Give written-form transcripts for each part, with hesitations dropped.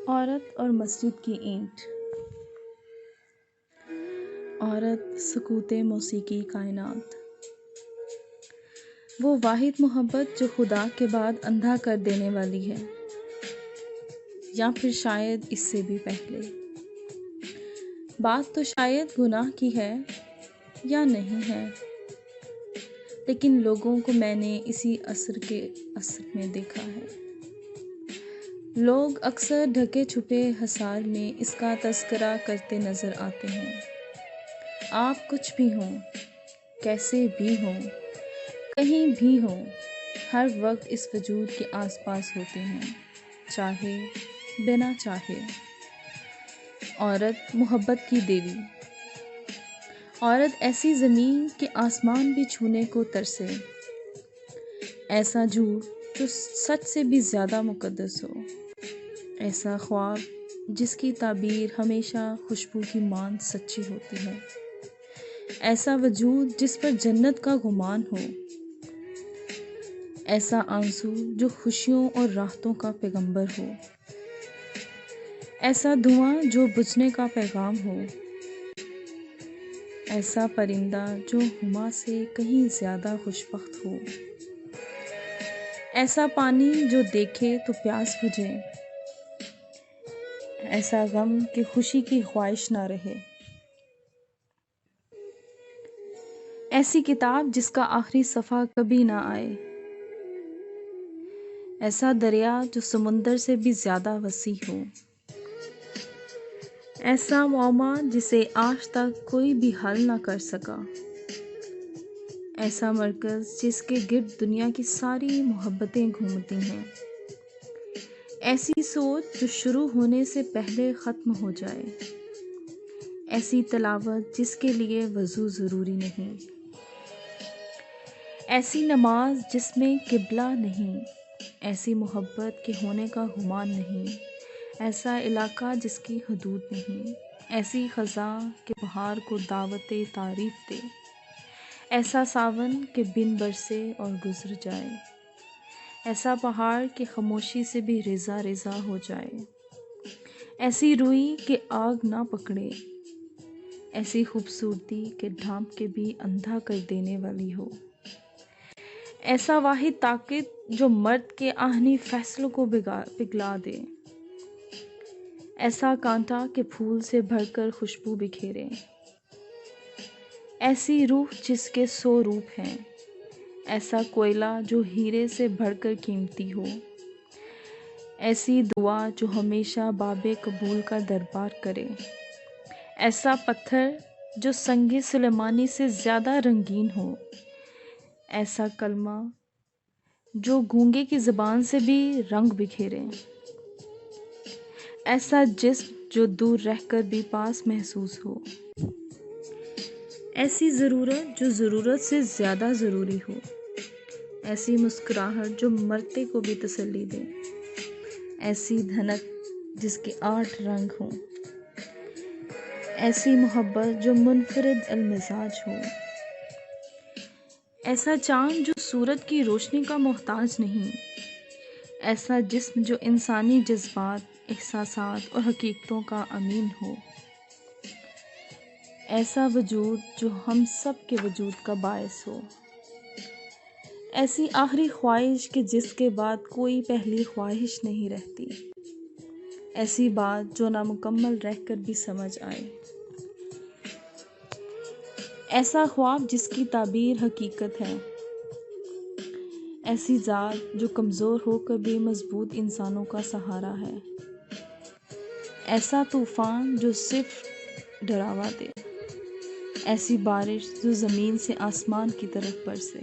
عورت اور مسجد کی اینٹ۔ عورت سکوت موسیقی کائنات، وہ واحد محبت جو خدا کے بعد اندھا کر دینے والی ہے، یا پھر شاید اس سے بھی پہلے۔ بات تو شاید گناہ کی ہے یا نہیں ہے، لیکن لوگوں کو میں نے اسی عصر میں دیکھا ہے۔ لوگ اکثر ڈھکے چھپے حصار میں اس کا تذکرہ کرتے نظر آتے ہیں۔ آپ کچھ بھی ہوں، کیسے بھی ہوں، کہیں بھی ہوں، ہر وقت اس وجود کے آس پاس ہوتے ہیں، چاہے بنا چاہے۔ عورت محبت کی دیوی، عورت ایسی زمین کہ آسمان بھی چھونے کو ترسے، ایسا جھوٹ جو سچ سے بھی زیادہ مقدس ہو، ایسا خواب جس کی تعبیر ہمیشہ خوشبو کی مانند سچی ہوتی ہے، ایسا وجود جس پر جنت کا گمان ہو، ایسا آنسو جو خوشیوں اور راحتوں کا پیغمبر ہو، ایسا دھواں جو بجھنے کا پیغام ہو، ایسا پرندہ جو ہما سے کہیں زیادہ خوشبخت ہو، ایسا پانی جو دیکھے تو پیاس بجھے، ایسا غم کہ خوشی کی خواہش نہ رہے، ایسی کتاب جس کا آخری صفحہ کبھی نہ آئے، ایسا دریا جو سمندر سے بھی زیادہ وسیع ہو، ایسا معمہ جسے آج تک کوئی بھی حل نہ کر سکا، ایسا مرکز جس کے گرد دنیا کی ساری محبتیں گھومتی ہیں، ایسی سوچ جو شروع ہونے سے پہلے ختم ہو جائے، ایسی تلاوت جس کے لیے وضو ضروری نہیں، ایسی نماز جس میں قبلہ نہیں، ایسی محبت کے ہونے کا گمان نہیں، ایسا علاقہ جس کی حدود نہیں، ایسی خزاں کہ بہار کو دعوت تعریف دے، ایسا ساون کہ بن برسے اور گزر جائے، ایسا پہاڑ کہ خاموشی سے بھی ریزہ ریزہ ہو جائے، ایسی روئی کہ آگ نہ پکڑے، ایسی خوبصورتی کہ ڈھانپ کے بھی اندھا کر دینے والی ہو، ایسا واحد طاقت جو مرد کے آہنی فیصلوں کو پگھلا دے، ایسا کانٹا کہ پھول سے بھر کر خوشبو بکھیرے، ایسی روح جس کے 100 روپ ہیں، ایسا کوئلہ جو ہیرے سے بڑھ کر قیمتی ہو، ایسی دعا جو ہمیشہ باب قبول کا دربار کرے، ایسا پتھر جو سنگ سلیمانی سے زیادہ رنگین ہو، ایسا کلمہ جو گونگے کی زبان سے بھی رنگ بکھیرے، ایسا جسم جو دور رہ کر بھی پاس محسوس ہو، ایسی ضرورت جو ضرورت سے زیادہ ضروری ہو، ایسی مسکراہٹ جو مرتے کو بھی تسلی دے، ایسی دھنک جس کے 8 رنگ ہوں، ایسی محبت جو منفرد المزاج ہو، ایسا چاند جو سورج کی روشنی کا محتاج نہیں، ایسا جسم جو انسانی جذبات، احساسات اور حقیقتوں کا امین ہو، ایسا وجود جو ہم سب کے وجود کا باعث ہو، ایسی آخری خواہش کہ جس کے بعد کوئی پہلی خواہش نہیں رہتی، ایسی بات جو نامکمل رہ کر بھی سمجھ آئے، ایسا خواب جس کی تعبیر حقیقت ہے، ایسی ذات جو کمزور ہو کر بھی مضبوط انسانوں کا سہارا ہے، ایسا طوفان جو صرف ڈراوا دے، ایسی بارش جو زمین سے آسمان کی طرف برسے،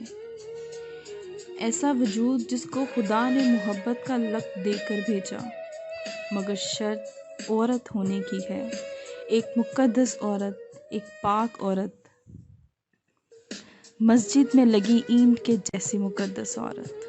ایسا وجود جس کو خدا نے محبت کا لقب دے کر بھیجا، مگر شرط عورت ہونے کی ہے، ایک مقدس عورت، ایک پاک عورت، مسجد میں لگی اینٹ کے جیسی مقدس عورت۔